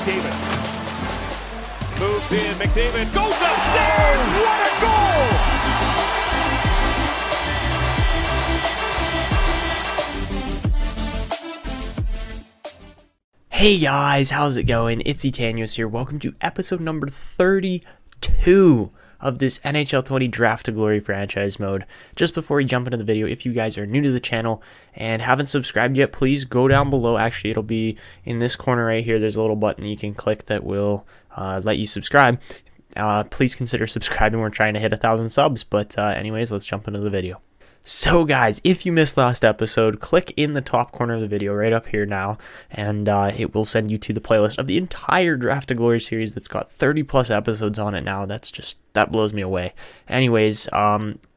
McDavid. Moves in, McDavid goes upstairs! What a goal! Hey guys, how's it going? It's Etanyos here. Welcome to episode number 32 of this NHL 20 Draft to Glory franchise mode. Just before we jump into the video, if you guys are new to the channel and haven't subscribed yet, please go down below. Actually, it'll be in this corner right here. There's a little button you can click that will let you subscribe. Please consider subscribing. We're trying to hit 1,000 subs, but anyways, let's jump into the video. So guys, if you missed last episode, click in the top corner of the video right up here now, and it will send you to the playlist of the entire Draft to Glory series that's got 30 plus episodes on it now. That blows me away. Anyways,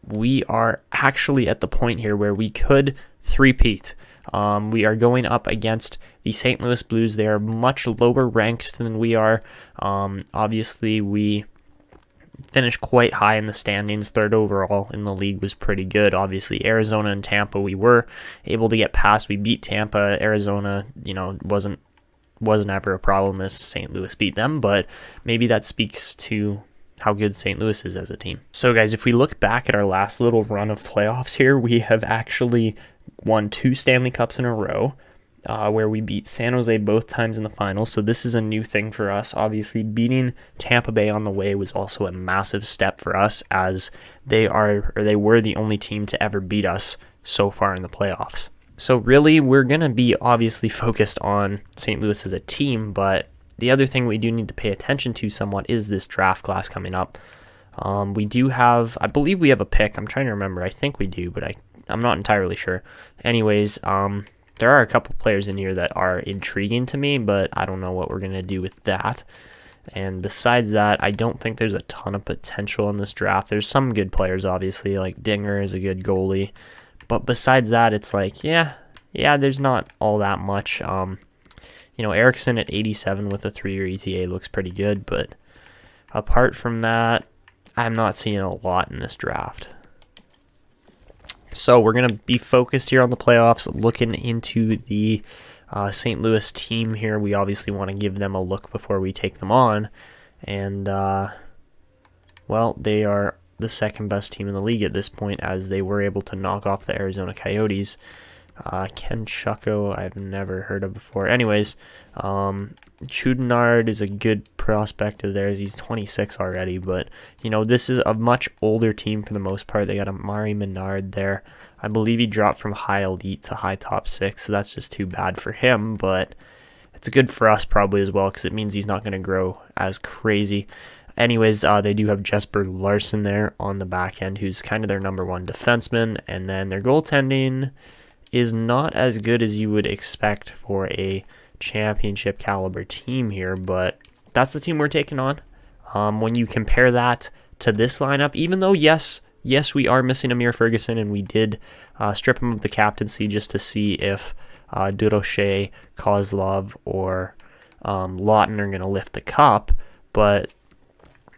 we are actually at the point here where we could three-peat. We are going up against the St. Louis Blues. They are much lower ranked than we are. Obviously, we finished quite high in the standings. Third overall in the league was pretty good. Obviously, Arizona and Tampa, we were able to get past. We beat Tampa. Arizona, wasn't ever a problem as St. Louis beat them, but maybe that speaks to how good St. Louis is as a team. So guys, if we look back at our last little run of playoffs here, we have actually won 2 Stanley Cups in a row, where we beat San Jose both times in the finals. So this is a new thing for us. Obviously, beating Tampa Bay on the way was also a massive step for us, as they were the only team to ever beat us so far in the playoffs. So really, we're going to be obviously focused on St. Louis as a team, but the other thing we do need to pay attention to somewhat is this draft class coming up. We do have, I believe we have a pick. I'm trying to remember. I think we do, but I'm not entirely sure. Anyways, there are a couple players in here that are intriguing to me, but I don't know what we're going to do with that. And besides that, I don't think there's a ton of potential in this draft. There's some good players, obviously, like Dinger is a good goalie. But besides that, it's like, yeah, there's not all that much. Erickson at 87 with a 3-year ETA looks pretty good, but apart from that, I'm not seeing a lot in this draft. So we're going to be focused here on the playoffs, looking into the St. Louis team here. We obviously want to give them a look before we take them on. And, well, they are the second best team in the league at this point, as they were able to knock off the Arizona Coyotes. Ken Chucko, I've never heard of before. Anyways, Chouinard is a good prospect of theirs. He's 26 already, but, this is a much older team for the most part. They got Amari Menard there. I believe he dropped from high elite to high top 6, so that's just too bad for him, but it's good for us probably as well, because it means he's not going to grow as crazy. Anyways, they do have Jesper Larson there on the back end, who's kind of their number one defenseman, and then their goaltending is not as good as you would expect for a championship caliber team here, but that's the team we're taking on. When you compare that to this lineup, even though yes we are missing Amir Ferguson, and we did strip him of the captaincy just to see if Durocher, Kozlov, or Lawton are going to lift the cup, but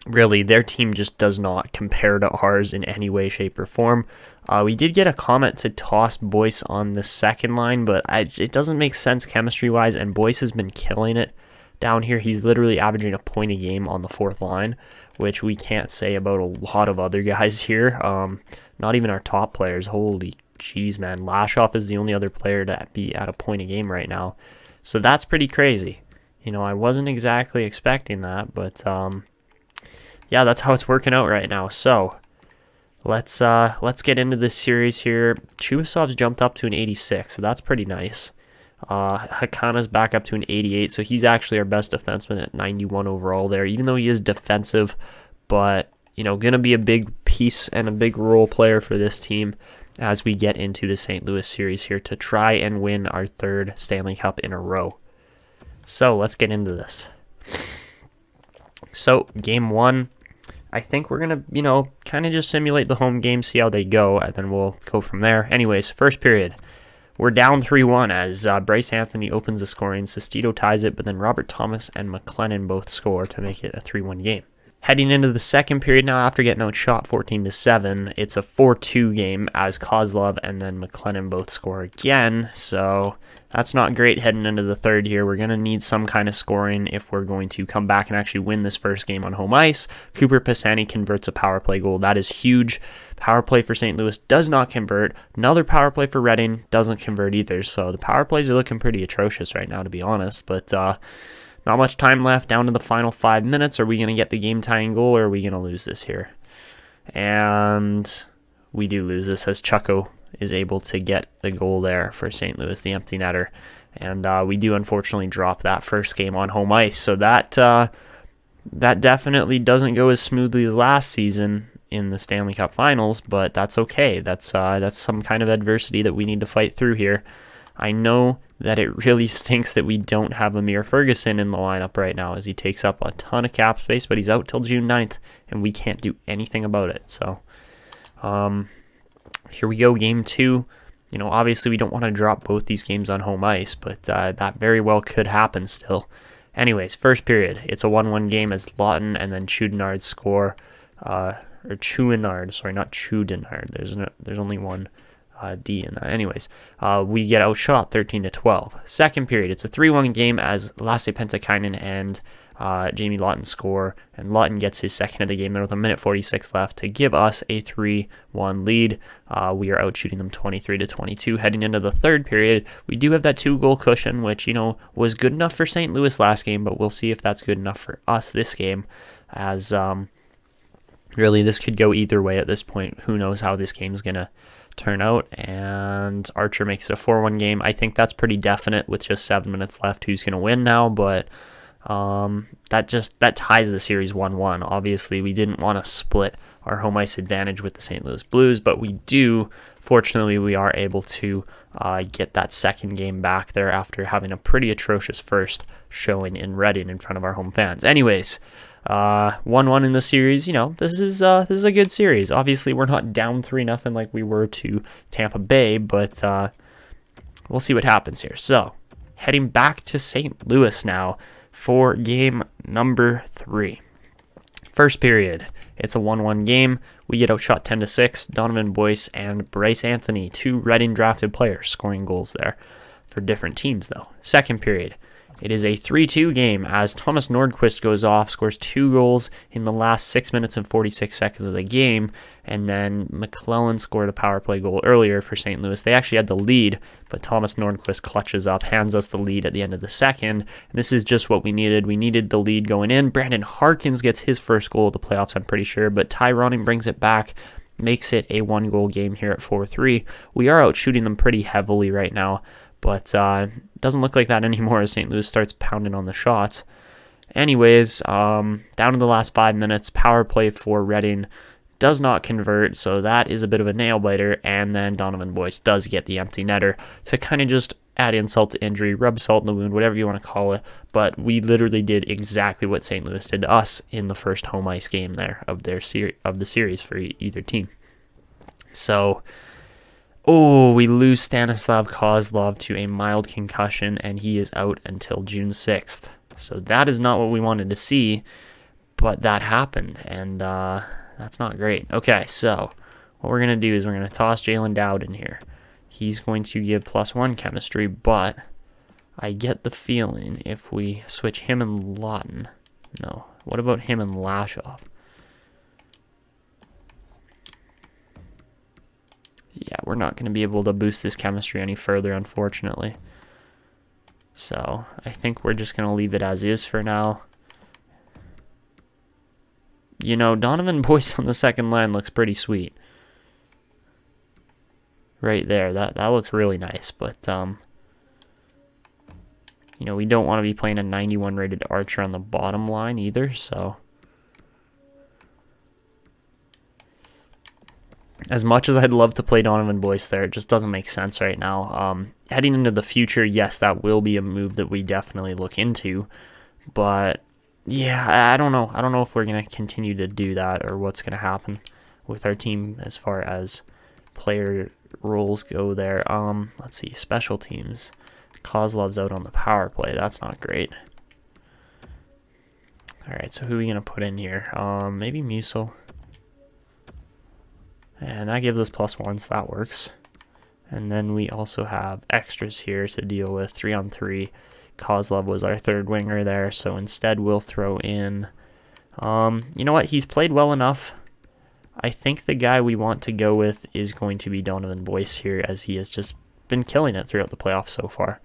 really, their team just does not compare to ours in any way, shape, or form. We did get a comment to toss Boyce on the second line, but it doesn't make sense chemistry-wise, and Boyce has been killing it down here. He's literally averaging a point a game on the fourth line, which we can't say about a lot of other guys here. Not even our top players. Holy jeez, man. Lashoff is the only other player to be at a point a game right now. So that's pretty crazy. I wasn't exactly expecting that, but yeah, that's how it's working out right now. So let's get into this series here. Chuvasov's jumped up to an 86, so that's pretty nice. Hakana's back up to an 88, so he's actually our best defenseman at 91 overall there, even though he is defensive, but gonna be a big piece and a big role player for this team as we get into the St. Louis series here to try and win our 3rd Stanley Cup in a row. So let's get into this. So game 1, I think we're going to, kind of just simulate the home game, see how they go, and then we'll go from there. Anyways, first period, we're down 3-1 as Bryce Anthony opens the scoring. Sestito ties it, but then Robert Thomas and McLennan both score to make it a 3-1 game. Heading into the second period now, after getting outshot 14-7, it's a 4-2 game as Kozlov and then McLennan both score again. So That's not great heading into the third here. We're going to need some kind of scoring if we're going to come back and actually win this first game on home ice. Cooper Pisani converts a power play goal. That is huge. Power play for St. Louis does not convert. Another power play for Reading doesn't convert either. So the power plays are looking pretty atrocious right now, to be honest. But not much time left. Down to the final 5 minutes. Are we going to get the game-tying goal, or are we going to lose this here? And we do lose this as Chucko is able to get the goal there for St. Louis, the empty netter. And we do unfortunately drop that first game on home ice. So that definitely doesn't go as smoothly as last season in the Stanley Cup Finals, but that's okay. That's some kind of adversity that we need to fight through here. I know that it really stinks that we don't have Amir Ferguson in the lineup right now, as he takes up a ton of cap space, but he's out till June 9th, and we can't do anything about it. So here we go, game 2. You know, obviously we don't want to drop both these games on home ice, but that very well could happen still. Anyways, first period, it's a 1-1 game as Lawton and then Chouinard score, or Chouinard, sorry, not Chouinard. There's only one D in that. Anyways, we get outshot 13-12. Second period, it's a 3-1 game as Lasse Pentakainen and Jamie Lawton score, and Lawton gets his second of the game there with 1:46 left to give us a 3-1 lead. We are out shooting them 23-22. Heading into the third period, we do have that 2-goal cushion, which, you know, was good enough for St. Louis last game, but we'll see if that's good enough for us this game, as really this could go either way at this point. Who knows how this game's gonna turn out. And Archer makes it a 4-1 game. I think that's pretty definite with just 7 minutes left who's gonna win now, but that ties the series 1-1. Obviously, we didn't want to split our home ice advantage with the St. Louis Blues, but we do. Fortunately, we are able to get that second game back there after having a pretty atrocious first showing in Reading in front of our home fans. Anyways, 1-1 in the series. You know, this is a good series. Obviously, we're not down 3-0 like we were to Tampa Bay, but we'll see what happens here. So, heading back to St. Louis now for game number 3. First period, it's a 1-1 game. We get outshot 10-6. Donovan Boyce and Bryce Anthony, 2 Reading drafted players, scoring goals there for different teams, though. Second period, it is a 3-2 game as Thomas Nordquist goes off, scores 2 goals in the last 6 minutes and 46 seconds of the game, and then McClellan scored a power play goal earlier for St. Louis. They actually had the lead, but Thomas Nordquist clutches up, hands us the lead at the end of the second, and this is just what we needed. We needed the lead going in. Brandon Harkins gets his first goal of the playoffs, I'm pretty sure, but Ty Ronning brings it back, makes it a 1-goal game here at 4-3. We are out shooting them pretty heavily right now, but doesn't look like that anymore as St. Louis starts pounding on the shots. Anyways, down to the last 5 minutes, power play for Reading does not convert, so that is a bit of a nail-biter, and then Donovan Boyce does get the empty netter to kind of just add insult to injury, rub salt in the wound, whatever you want to call it, but we literally did exactly what St. Louis did to us in the first home ice game there of the series for either team. So, we lose Stanislav Kozlov to a mild concussion, and he is out until June 6th. So that is not what we wanted to see, but that happened, and that's not great. Okay, so what we're going to do is we're going to toss Jalen Dowd in here. He's going to give +1 chemistry, but I get the feeling if we switch him and Lawton... No, what about him and Lashoff? Yeah, we're not going to be able to boost this chemistry any further, unfortunately. So, I think we're just going to leave it as is for now. You know, Donovan Boyce on the second line looks pretty sweet. Right there, that looks really nice, but, you know, we don't want to be playing a 91 rated Archer on the bottom line either, so... As much as I'd love to play Donovan Boyce there, it just doesn't make sense right now. Heading into the future, yes, that will be a move that we definitely look into. But, yeah, I don't know. I don't know if we're going to continue to do that or what's going to happen with our team as far as player roles go there. Let's see, special teams. Kozlov's out on the power play. That's not great. All right, so who are we going to put in here? Maybe Musil. And that gives us +1, so that works. And then we also have extras here to deal with. 3-on-3. Kozlov was our third winger there, so instead we'll throw in... you know what? He's played well enough. I think the guy we want to go with is going to be Donovan Boyce here, as he has just been killing it throughout the playoffs so far.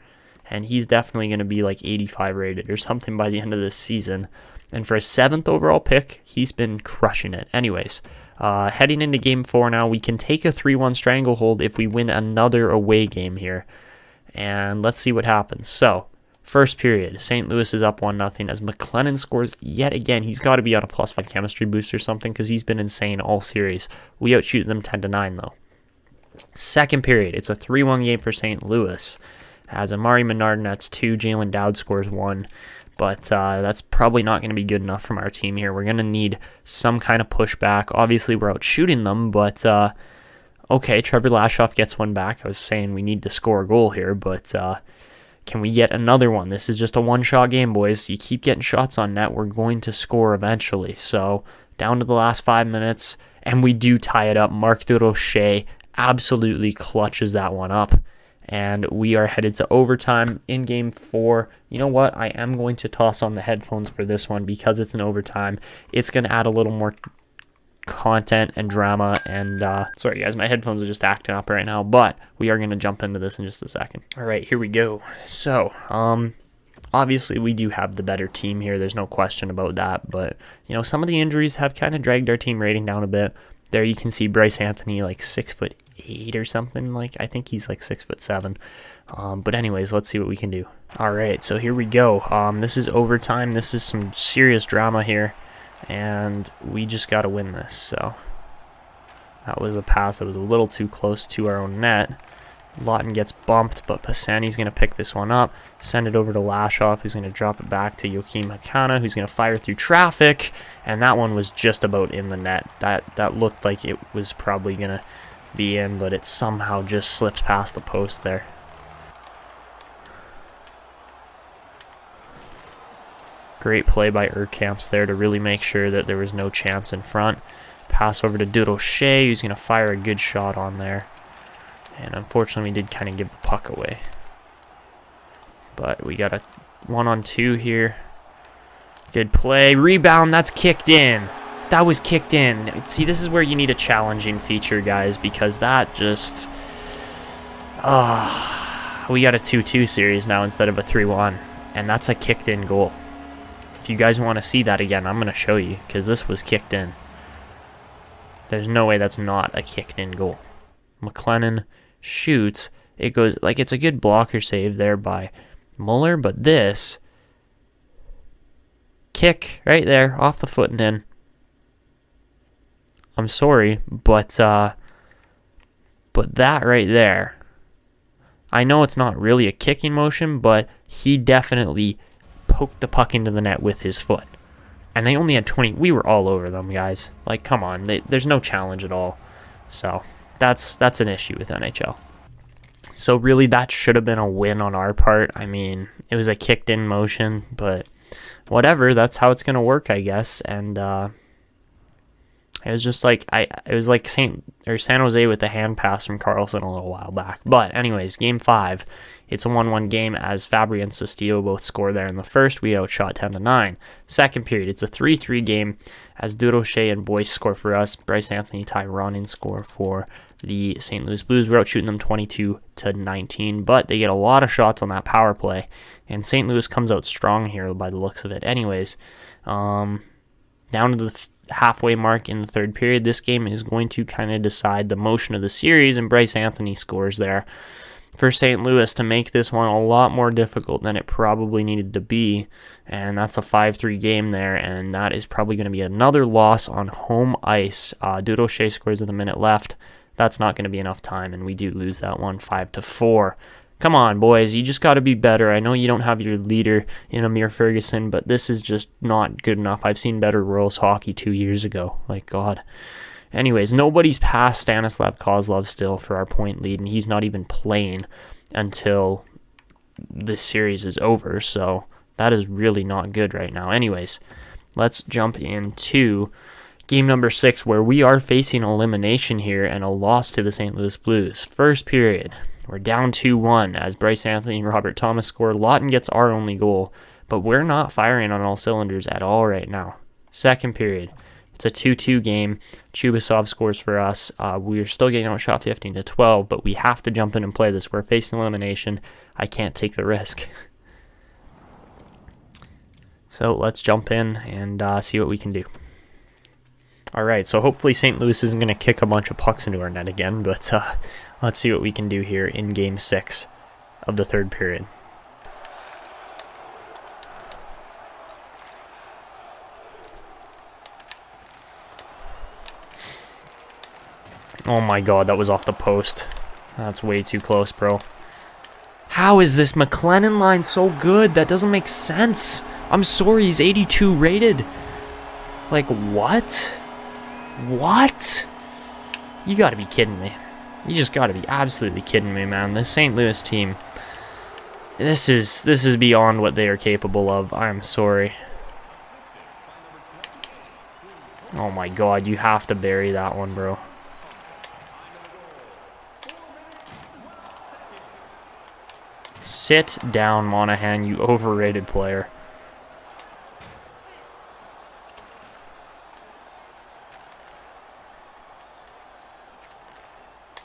And he's definitely going to be like 85 rated or something by the end of this season. And for a 7th overall pick, he's been crushing it. Anyways, heading into Game 4 now, we can take a 3-1 stranglehold if we win another away game here. And let's see what happens. So, first period, St. Louis is up 1-0 as McLennan scores yet again. He's got to be on a +5 chemistry boost or something because he's been insane all series. We outshoot them 10-9 though. Second period, it's a 3-1 game for St. Louis. As Amari Menard nets 2, Jalen Dowd scores 1. But that's probably not going to be good enough from our team here. We're going to need some kind of pushback. Obviously, we're out shooting them, but okay, Trevor Lashoff gets one back. I was saying we need to score a goal here, but can we get another one? This is just a one-shot game, boys. You keep getting shots on net, we're going to score eventually. So down to the last 5 minutes, and we do tie it up. Marc Durocher absolutely clutches that one up. And we are headed to overtime in Game 4. You know what? I am going to toss on the headphones for this one because it's an overtime. It's going to add a little more content and drama. And sorry, guys, my headphones are just acting up right now. But we are going to jump into this in just a second. All right, here we go. So, obviously, we do have the better team here. There's no question about that. But, you know, some of the injuries have kind of dragged our team rating down a bit. There you can see Bryce Anthony like 6'8" or something. Like I think he's like 6'7". But anyways, let's see what we can do. All right, so here we go. This is overtime. This is some serious drama here, and we just got to win this. So that was a pass that was a little too close to our own net. Lawton gets bumped, but Pisani's going to pick this one up, send it over to Lashoff, who's going to drop it back to Joakim Hakana, who's going to fire through traffic, and that one was just about in the net. That looked like it was probably going to be in, but it somehow just slips past the post there. Great play by Urkamps there to really make sure that there was no chance in front. Pass over to Durocher, who's going to fire a good shot on there. And unfortunately, we did kind of give the puck away. But we got a 1-on-2 here. Good play. Rebound, that's kicked in. That was kicked in. See, this is where you need a challenging feature, guys, because that just... we got a 2-2 series now instead of a 3-1. And that's a kicked in goal. If you guys want to see that again, I'm going to show you, because this was kicked in. There's no way that's not a kicked in goal. McLennan shoots. It goes, like, it's a good blocker save there by Muller, but this kick right there off the foot and in. I'm sorry, but that right there, I know it's not really a kicking motion, but he definitely poked the puck into the net with his foot. And they only had 20. We were all over them, guys. Like, come on. There's no challenge at all. So that's an issue with NHL. So really, that should have been a win on our part. I mean, it was a kicked-in motion, but whatever. That's how it's going to work, I guess. And it was just like it was like San Jose with the hand pass from Carlson a little while back. But anyways, Game 5, it's a 1-1 game as Fabry and Sestillo both score there in the first. We outshot 10-9. Second period, it's a 3-3 game as Durocher and Boyce score for us. Bryce Anthony, Ty Ronin score for the St. Louis Blues. We're out shooting them 22-19, but they get a lot of shots on that power play, and St. Louis comes out strong here by the looks of it. Anyways, down to the halfway mark in the third period, this game is going to kind of decide the motion of the series, and Bryce Anthony scores there for St. Louis to make this one a lot more difficult than it probably needed to be, and that's a 5-3 game there, and that is probably going to be another loss on home ice. Durocher scores with a minute left. That's not going to be enough time, and we do lose that one 5-4. Come on, boys. You just got to be better. I know you don't have your leader in Amir Ferguson, but this is just not good enough. I've seen better Royals hockey 2 years ago. Like, God. Anyways, nobody's past Stanislav Kozlov still for our point lead, and he's not even playing until this series is over, so that is really not good right now. Anyways, let's jump into game number 6, where we are facing elimination here and a loss to the St. Louis Blues. First period, we're down 2-1 as Bryce Anthony and Robert Thomas score. Lawton gets our only goal, but we're not firing on all cylinders at all right now. Second period, it's a 2-2 game. Chubasov scores for us. We're still getting outshot 15-12, but we have to jump in and play this. We're facing elimination. I can't take the risk. So let's jump in and see what we can do. All right, so hopefully St. Louis isn't going to kick a bunch of pucks into our net again, but let's see what we can do here in Game 6 of the third period. Oh my god, that was off the post. That's way too close, bro. How is this McLennan line so good? That doesn't make sense. I'm sorry, he's 82 rated. Like, what? What? You gotta be kidding me. You just gotta be absolutely kidding me, man. This St. Louis team, this is beyond what they are capable of. I'm sorry. Oh my god, you have to bury that one, bro. Sit down, Monahan, you overrated player.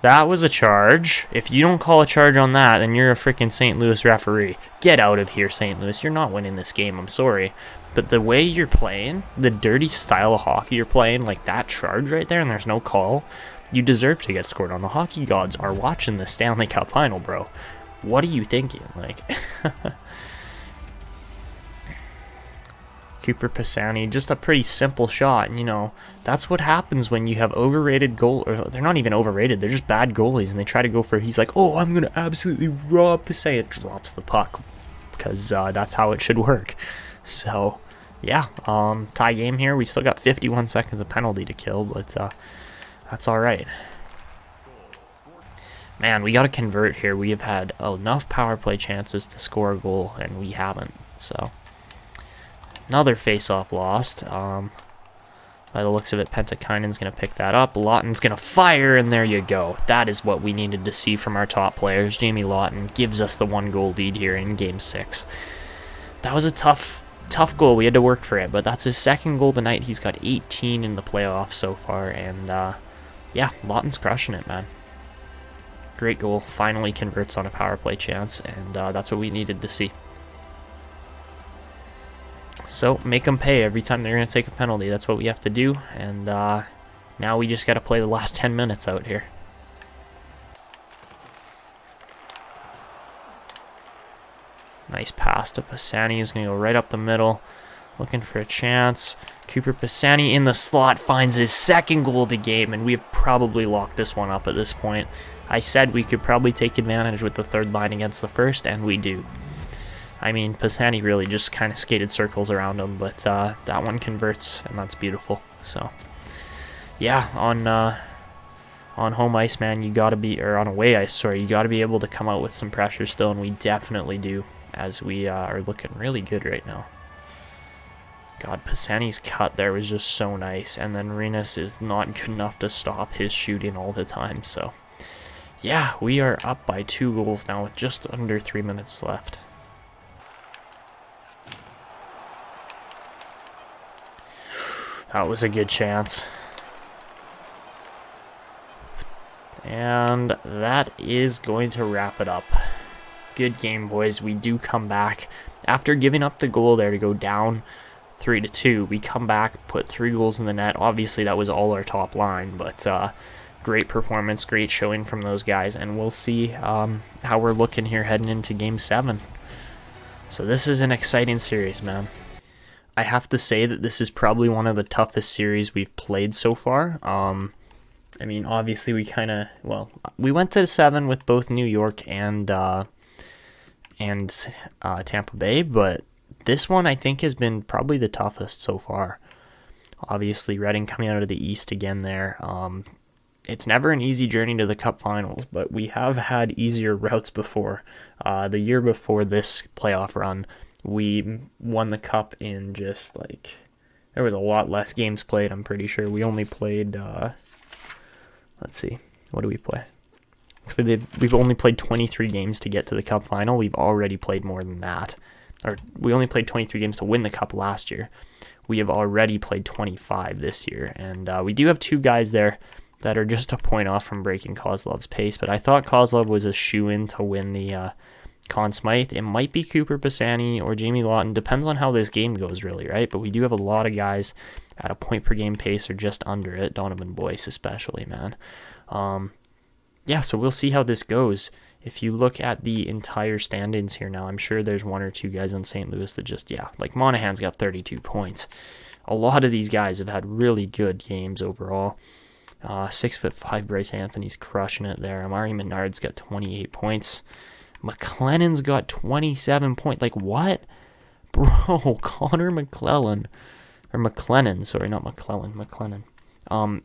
That was a charge. If you don't call a charge on that, then you're a freaking St. Louis referee. Get out of here, St. Louis. You're not winning this game, I'm sorry. But the way you're playing, the dirty style of hockey you're playing, like that charge right there and there's no call, you deserve to get scored on. The hockey gods are watching the Stanley Cup Final, bro. What are you thinking? Like, Cooper Pisani, just a pretty simple shot. And, you know, that's what happens when you have overrated goal, or they're not even overrated, they're just bad goalies, and they try to go for, he's like, oh, I'm going to absolutely rob Pisani. It drops the puck, because that's how it should work. So, yeah, tie game here. We still got 51 seconds of penalty to kill, but that's all right. Man, we got to convert here. We have had enough power play chances to score a goal, and we haven't. So, another face-off lost. By the looks of it, Pentakainen's going to pick that up. Lawton's going to fire, and there you go. That is what we needed to see from our top players. Jamie Lawton gives us the 1-goal lead here in Game 6. That was a tough goal. We had to work for it, but that's his second goal tonight. He's got 18 in the playoffs so far, and yeah, Lawton's crushing it, man. Great goal. Finally converts on a power play chance, and that's what we needed to see. So, make them pay every time they're going to take a penalty. That's what we have to do, and now we just got to play the last 10 minutes out here. Nice pass to Pisani. He's going to go right up the middle, looking for a chance. Cooper Pisani in the slot finds his second goal of the game, and we have probably locked this one up at this point. I said we could probably take advantage with the third line against the first, and we do. I mean, Pisani really just kind of skated circles around him, but that one converts, and that's beautiful. So, yeah, on home ice, man, you gotta be, or on away ice, sorry, you gotta be able to come out with some pressure still, and we definitely do, as we are looking really good right now. God, Pisani's cut there was just so nice, and then Renus is not good enough to stop his shooting all the time, so yeah, we are up by 2 goals now with just under 3 minutes left. That was a good chance. And that is going to wrap it up. Good game, boys. We do come back. After giving up the goal there to go down 3-2, we come back, put 3 goals in the net. Obviously, that was all our top line, but great performance, great showing from those guys, and we'll see how we're looking here heading into Game 7. So this is an exciting series, man. I have to say that this is probably one of the toughest series we've played so far. I mean, obviously we we went to 7 with both New York and Tampa Bay, but this one I think has been probably the toughest so far. Obviously, Reading coming out of the East again there. It's never an easy journey to the Cup Finals, but we have had easier routes before. The year before this playoff run, we won the Cup in just like There was a lot less games played, I'm pretty sure. We only played, let's see, what do we play? So we've only played 23 games to get to the Cup final. We've already played more than that. Or we only played 23 games to win the Cup last year. We have already played 25 this year. And we do have 2 guys there that are just a point off from breaking Kozlov's pace. But I thought Kozlov was a shoo-in to win the Conn Smythe. It might be Cooper Pisani or Jamie Lawton. Depends on how this game goes, really, right? But we do have a lot of guys at a point per game pace or just under it. Donovan Boyce especially, man. Yeah, so we'll see how this goes. If you look at the entire stand-ins here now, I'm sure there's 1 or 2 guys on St. Louis that just, yeah, like Monahan's got 32 points. A lot of these guys have had really good games overall. 6'5" Bryce Anthony's crushing it there. Amari Menard's got 28 points. McLennan's got 27 points. Like, what? Bro, Connor McClellan, or McLennan, sorry, not McClellan, McLennan,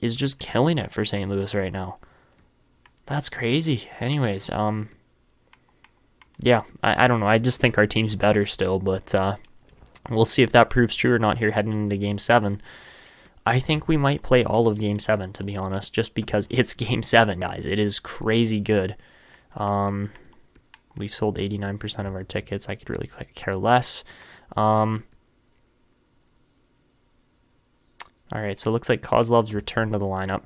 is just killing it for St. Louis right now. That's crazy. Anyways, yeah, I don't know. I just think our team's better still, but we'll see if that proves true or not here heading into Game 7. I think we might play all of Game 7, to be honest, just because it's Game 7, guys. It is crazy good. We've sold 89% of our tickets. I could really care less. All right, so it looks like Kozlov's returned to the lineup.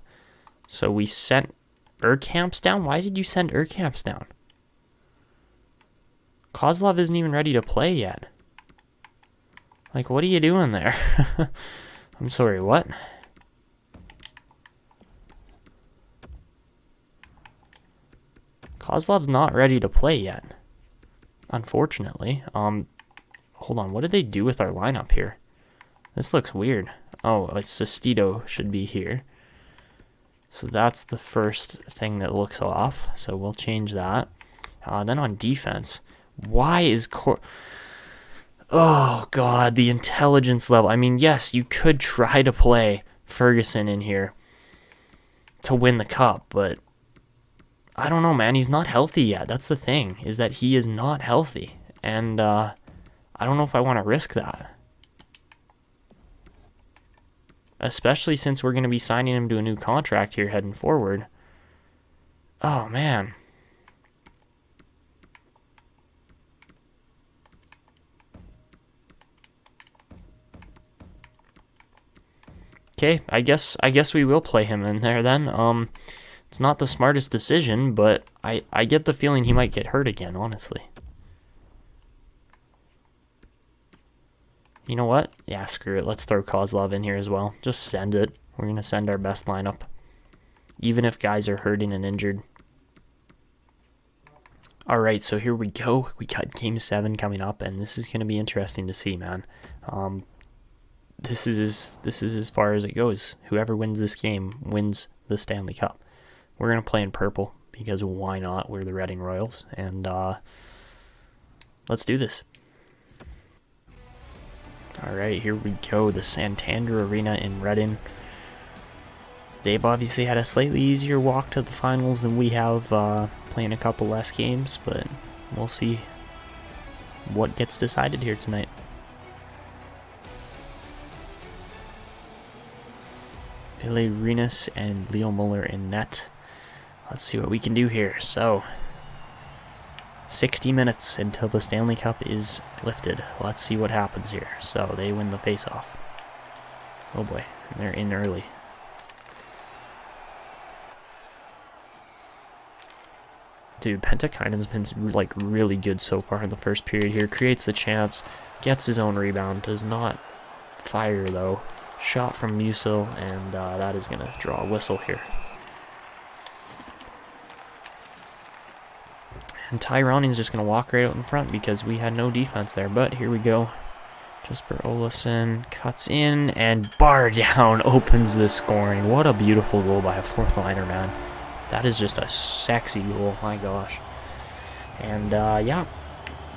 So we sent Urkamps down? Why did you send Urkamps down? Kozlov isn't even ready to play yet. Like, what are you doing there? I'm sorry, what? Kozlov's not ready to play yet, unfortunately. Hold on, what did they do with our lineup here? This looks weird. Oh, it's Sestito should be here. So that's the first thing that looks off. So we'll change that. Then on defense, why is oh God, the intelligence level. I mean, yes, you could try to play Ferguson in here to win the cup, but I don't know, man. He's not healthy yet. That's the thing, is that he is not healthy, and I don't know if I want to risk that. Especially since we're going to be signing him to a new contract here heading forward. Oh, man. Okay, I guess we will play him in there then. It's not the smartest decision, but I get the feeling he might get hurt again, honestly. You know what? Yeah, screw it. Let's throw Kozlov in here as well. Just send it. We're going to send our best lineup, even if guys are hurting and injured. All right, so here we go. We got Game 7 coming up, and this is going to be interesting to see, man. This is as far as it goes. Whoever wins this game wins the Stanley Cup. We're going to play in purple because why not? We're the Reading Royals, and let's do this. All right, here we go. The Santander Arena in Reading. They've obviously had a slightly easier walk to the finals than we have, playing a couple less games, but we'll see what gets decided here tonight. Ville Renus and Leo Muller in net. Let's see what we can do here. So, 60 minutes until the Stanley Cup is lifted. Let's see what happens here. So, they win the face-off. Oh boy, they're in early. Dude, Pentakainen's been like really good so far in the first period here. Creates the chance, gets his own rebound, does not fire though. Shot from Musil, and that is going to draw a whistle here. And Tyroning's just going to walk right out in front because we had no defense there. But here we go. Jesper Olsson cuts in, and bar down opens the scoring. What a beautiful goal by a fourth liner, man. That is just a sexy goal, my gosh. And yeah,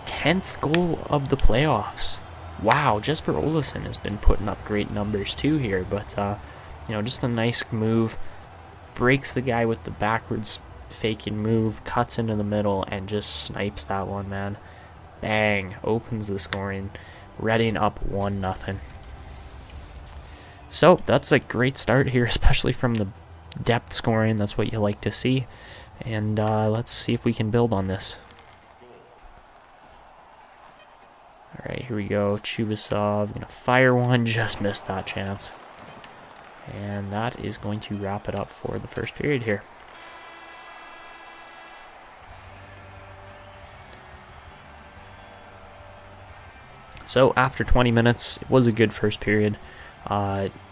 10th goal of the playoffs. Wow, Jesper Olsson has been putting up great numbers too here, but you know, just a nice move. Breaks the guy with the backwards faking move, cuts into the middle, and just snipes that one, man. Bang, opens the scoring. Reading up 1-0. So that's a great start here, especially from the depth scoring. That's what you like to see. And let's see if we can build on this. All right, here we go. Chubasov gonna fire one, just missed that chance. And that is going to wrap it up for the first period here. So after 20 minutes, it was a good first period.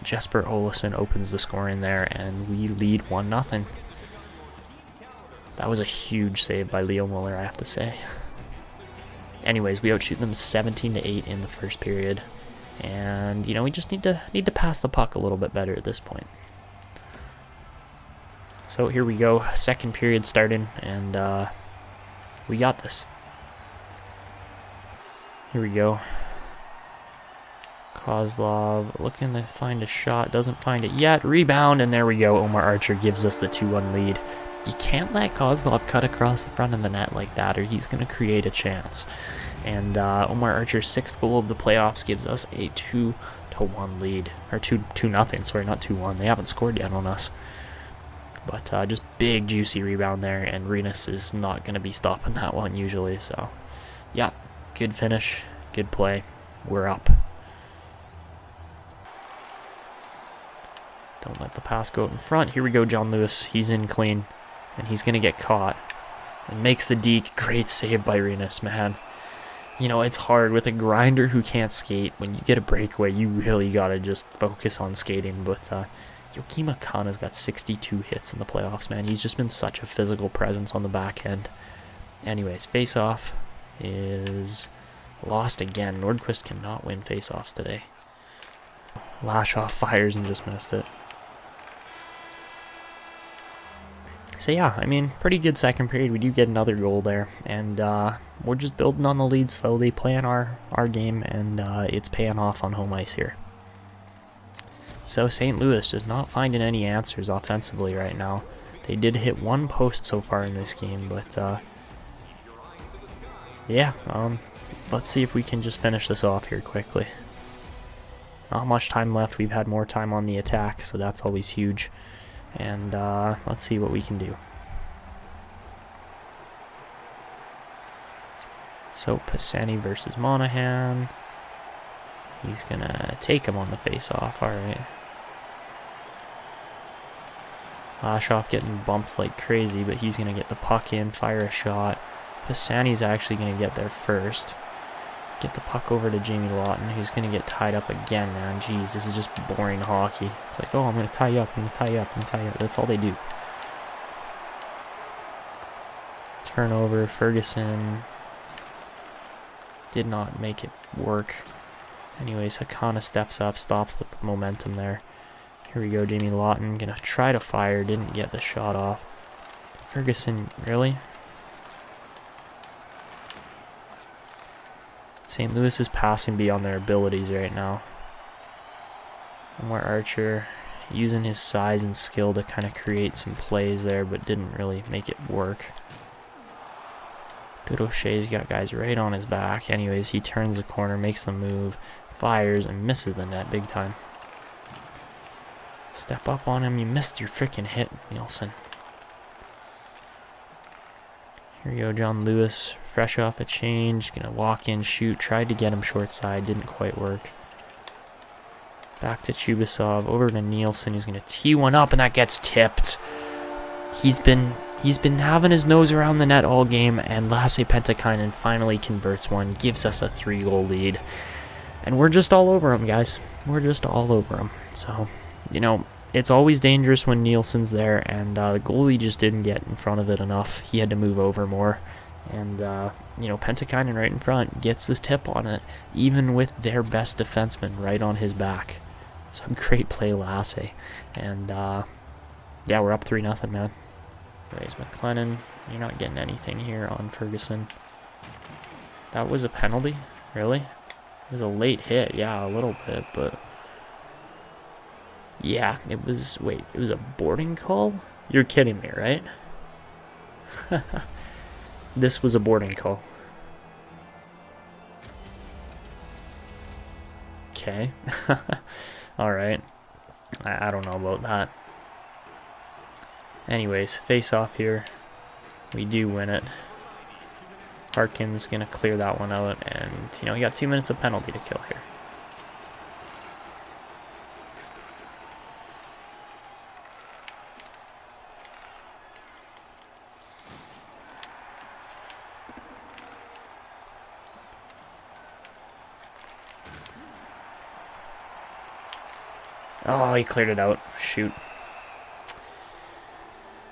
Jesper Olsson opens the scoring there, and we lead 1-0. That was a huge save by Leo Muller, I have to say. Anyways, we outshoot them 17-8 in the first period. And, you know, we just need to pass the puck a little bit better at this point. So here we go, second period starting, and we got this. Here we go. Kozlov looking to find a shot, doesn't find it yet. Rebound, and there we go. Omar Archer gives us the 2-1 lead. You can't let Kozlov cut across the front of the net like that, or he's going to create a chance. And Omar Archer's 6th goal of the playoffs gives us a 2-1 lead, or 2-0. Sorry, not 2-1. They haven't scored yet on us. But just big juicy rebound there, and Renus is not going to be stopping that one usually. So, yeah, good finish, good play. We're up. Don't let the pass go out in front. Here we go, John Lewis. He's in clean, and he's going to get caught. And makes the deke. Great save by Renus, man. You know, it's hard with a grinder who can't skate. When you get a breakaway, you really got to just focus on skating. But Joakim Akana has got 62 hits in the playoffs, man. He's just been such a physical presence on the back end. Anyways, face-off is lost again. Nordquist cannot win face-offs today. Lashoff fires and just missed it. So yeah, I mean, pretty good second period. We do get another goal there, and we're just building on the lead slowly, playing our game, and it's paying off on home ice here. So St. Louis just not finding any answers offensively right now. They did hit one post so far in this game, but yeah, let's see if we can just finish this off here quickly. Not much time left. We've had more time on the attack, so that's always huge. And let's see what we can do. So Pisani versus Monahan. He's going to take him on the face-off. All right. Lashoff getting bumped like crazy, but he's going to get the puck in, fire a shot. Pisani's actually going to get there first. Get the puck over to Jamie Lawton, who's going to get tied up again, man. Jeez, this is just boring hockey. It's like, oh, I'm going to tie you up, I'm going to tie you up, I'm going to tie you up. That's all they do. Turnover, Ferguson did not make it work. Anyways, Hakana steps up, stops the momentum there. Here we go, Jamie Lawton, going to try to fire, didn't get the shot off. Ferguson, really? St. Louis is passing beyond their abilities right now. Omar Archer using his size and skill to kind of create some plays there, but didn't really make it work. Durocher's got guys right on his back. Anyways, he turns the corner, makes the move, fires, and misses the net big time. Step up on him. You missed your freaking hit, Nielsen. Here we go, John Lewis, fresh off a change, gonna walk in, shoot, tried to get him short side, didn't quite work. Back to Chubasov, over to Nielsen, who's gonna tee one up, and that gets tipped. He's been having his nose around the net all game, and Lasse Pentikainen finally converts one, gives us a 3-goal lead. And we're just all over him, guys. We're just all over him. So, you know, it's always dangerous when Nielsen's there, and the goalie just didn't get in front of it enough. He had to move over more. And, you know, Pentikainen right in front gets this tip on it, even with their best defenseman right on his back. So great play, Lasse. And, yeah, we're up 3-0, man. Anyways, McLennan, you're not getting anything here on Ferguson. That was a penalty? Really? It was a late hit, yeah, a little bit, but... Yeah, it was... Wait, it was a boarding call? You're kidding me, right? This was a boarding call. Okay. Alright. I don't know about that. Anyways, face off here. We do win it. Harkin's going to clear that one out, and, you know, he got 2 minutes of penalty to kill here. Oh, he cleared it out. Shoot.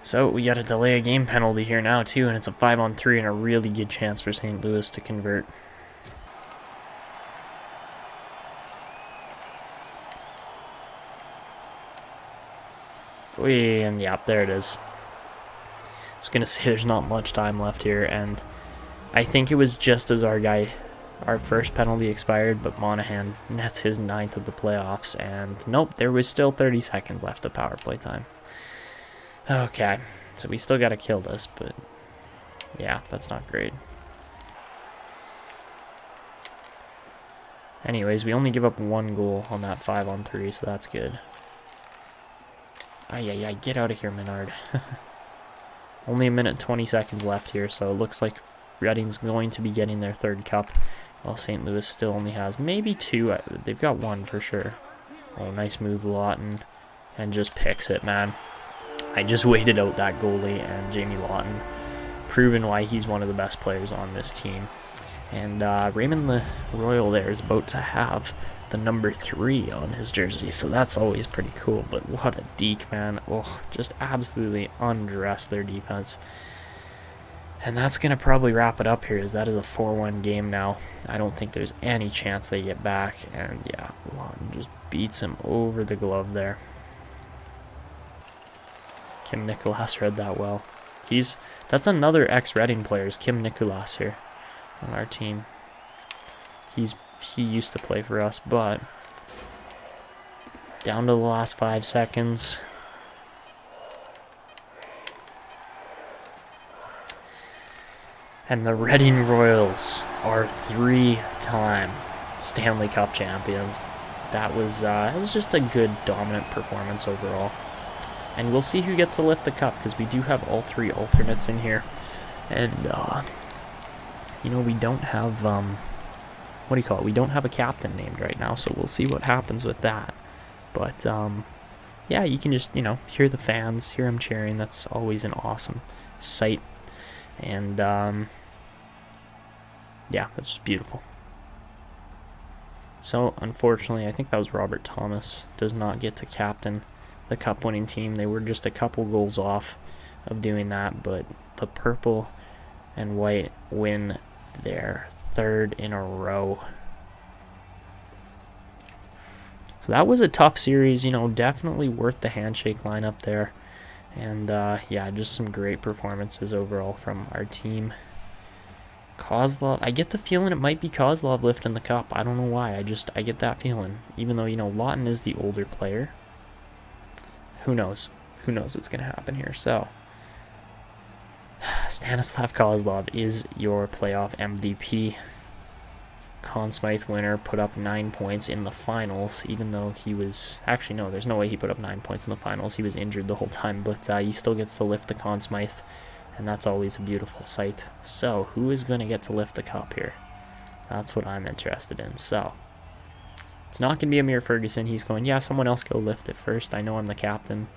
So we got a delay a game penalty here now too, and it's a 5-on-3 and a really good chance for St. Louis to convert. And yeah, there it is. I was gonna say there's not much time left here, and I think it was just as our first penalty expired, but Monahan nets his 9th of the playoffs, and nope, there was still 30 seconds left of power play time. Okay, so we still got to kill this, but yeah, that's not great. Anyways, we only give up 1 goal on that 5-on-3, so that's good. Ay, get out of here, Menard. Only 1 minute and 20 seconds left here, so it looks like Reading's going to be getting their 3rd cup, while St. Louis still only has maybe 2. They've got 1 for sure. Oh, nice move, Lawton, and just picks it, man. I just waited out that goalie, and Jamie Lawton, proven why he's one of the best players on this team. And Raymond the Royal there is about to have the number 3 on his jersey, so that's always pretty cool. But what a deke, man. Oh, just absolutely undressed their defense. And that's going to probably wrap it up here, as that is a 4-1 game now. I don't think there's any chance they get back. And yeah, Lawton just beats him over the glove there. Kim Nicholas read that well. That's another ex-Reading player, Kim Nicholas here on our team. He used to play for us, but down to the last 5 seconds. And the Reading Royals are 3-time Stanley Cup champions. That was just a good, dominant performance overall. And we'll see who gets to lift the cup, because we do have all 3 alternates in here. And, you know, we don't have, what do you call it? We don't have a captain named right now, so we'll see what happens with that. But, yeah, you can just, you know, hear the fans, hear them cheering. That's always an awesome sight. And, yeah, that's just beautiful. So, unfortunately, I think that was Robert Thomas, does not get to captain the cup-winning team. They were just a couple goals off of doing that, but the purple and white win their 3rd in a row. So that was a tough series, you know, definitely worth the handshake lineup there. And yeah, just some great performances overall from our team. Kozlov, I get the feeling it might be Kozlov lifting the cup. I don't know why, I get that feeling. Even though, you know, Lawton is the older player. Who knows? Who knows what's going to happen here? So, Stanislav Kozlov is your playoff MVP. Conn Smythe winner, put up 9 points in the finals, even though he was... Actually, no, there's no way he put up 9 points in the finals. He was injured the whole time, but he still gets to lift the Conn Smythe, and that's always a beautiful sight. So, who is going to get to lift the cup here? That's what I'm interested in. So, it's not going to be Amir Ferguson. He's going, yeah, someone else go lift it first. I know I'm the captain.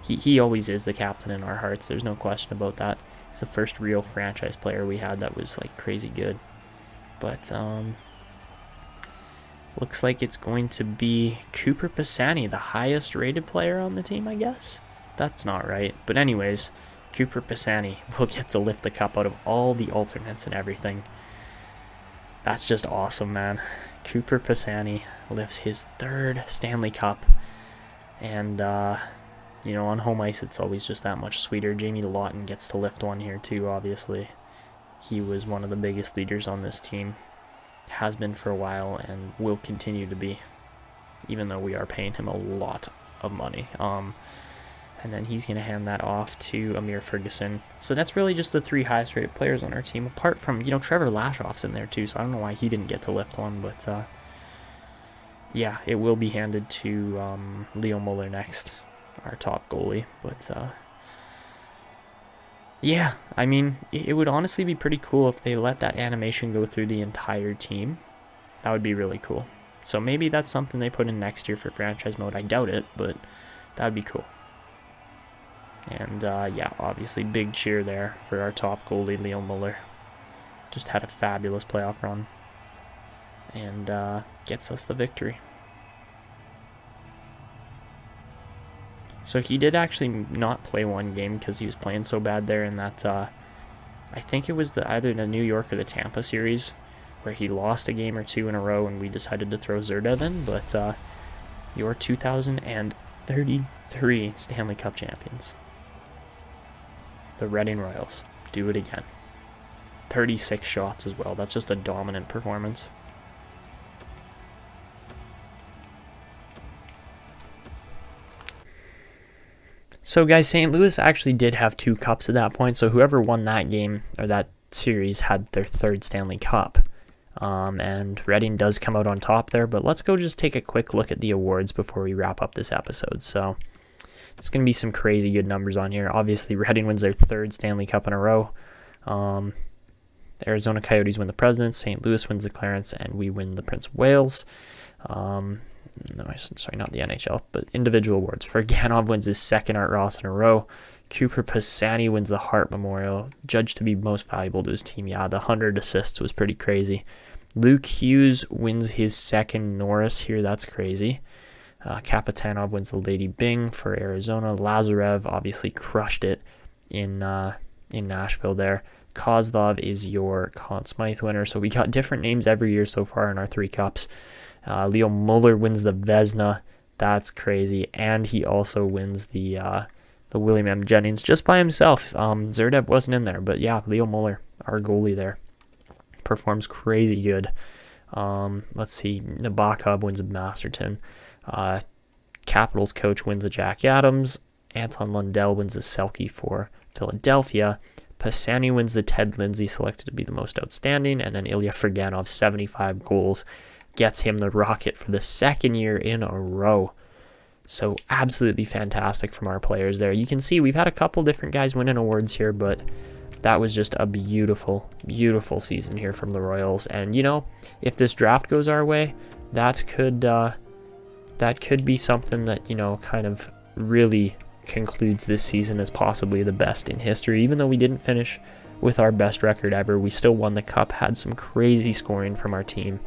He always is the captain in our hearts. There's no question about that. He's the first real franchise player we had that was, like, crazy good. But, looks like it's going to be Cooper Pisani, the highest rated player on the team, I guess. That's not right. But anyways, Cooper Pisani will get to lift the cup out of all the alternates and everything. That's just awesome, man. Cooper Pisani lifts his 3rd Stanley Cup. And, you know, on home ice, it's always just that much sweeter. Jamie Lawton gets to lift one here, too, obviously. He was one of the biggest leaders on this team. Has been for a while and will continue to be, even though we are paying him a lot of money. And then he's going to hand that off to Amir Ferguson. So that's really just the 3 highest rated players on our team, apart from, you know, Trevor Lashoff's in there too, so I don't know why he didn't get to lift one, but yeah, it will be handed to Leo Muller next, our top goalie. But yeah, I mean, it would honestly be pretty cool if they let that animation go through the entire team. That would be really cool. So maybe that's something they put in next year for franchise mode. I doubt it, but that would be cool. And yeah, obviously big cheer there for our top goalie, Leo Muller. Just had a fabulous playoff run. And gets us the victory. So he did actually not play one game because he was playing so bad there in that, I think it was either the New York or the Tampa series where he lost a game or two in a row and we decided to throw Zerdev in. But your 2033 Stanley Cup champions, the Reading Royals, do it again. 36 shots as well. That's just a dominant performance. So guys, St. Louis actually did have 2 cups at that point, so whoever won that game, or that series, had their 3rd Stanley Cup. And Reading does come out on top there, but let's go just take a quick look at the awards before we wrap up this episode. So there's going to be some crazy good numbers on here. Obviously, Reading wins their 3rd Stanley Cup in a row. The Arizona Coyotes win the Presidents, St. Louis wins the Clarence, and we win the Prince of Wales. No, sorry, not the NHL, but individual awards. Ferganov wins his 2nd Art Ross in a row. Cooper Pisani wins the Hart Memorial, judged to be most valuable to his team. Yeah, the 100 assists was pretty crazy. Luke Hughes wins his 2nd Norris here. That's crazy. Kapitanov wins the Lady Byng for Arizona. Lazarev obviously crushed it in Nashville there. Kozlov is your Conn Smythe winner. So we got different names every year so far in our 3 cups. Leo Muller wins the Vezina. That's crazy. And he also wins the William M. Jennings just by himself. Zerdev wasn't in there. But yeah, Leo Muller, our goalie there, performs crazy good. Let's see. Nabokov wins a Masterton. Capitals coach wins a Jack Adams. Anton Lundell wins the Selke for Philadelphia. Pisani wins the Ted Lindsay, selected to be the most outstanding. And then Ilya Ferganov, 75 goals, gets him the Rocket for the 2nd year in a row. So absolutely fantastic from our players there. You can see we've had a couple different guys winning awards here, but that was just a beautiful, beautiful season here from the Royals. And, you know, if this draft goes our way, that could be something that, you know, kind of really concludes this season as possibly the best in history. Even though we didn't finish with our best record ever, we still won the cup, had some crazy scoring from our team.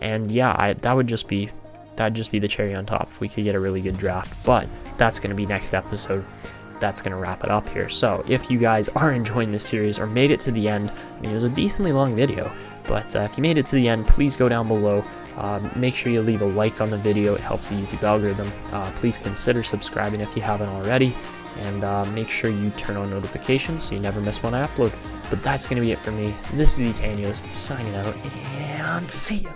And yeah, that'd just be the cherry on top if we could get a really good draft. But that's going to be next episode. That's going to wrap it up here. So if you guys are enjoying this series or made it to the end, I mean, it was a decently long video, but if you made it to the end, please go down below. Make sure you leave a like on the video. It helps the YouTube algorithm. Please consider subscribing if you haven't already. And make sure you turn on notifications so you never miss when I upload. But that's going to be it for me. This is Etanyos signing out, and see ya.